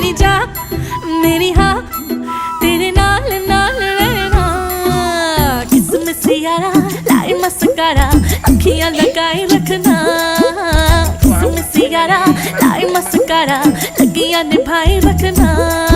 नहीं जा मेरी हाँ तेरे नाल नाल रहना। किसमिस यारा लाई मस्कारा अखियां लगाए रखना। किसमिस यारा लाई मस्कारा लगियां निभाए रखना।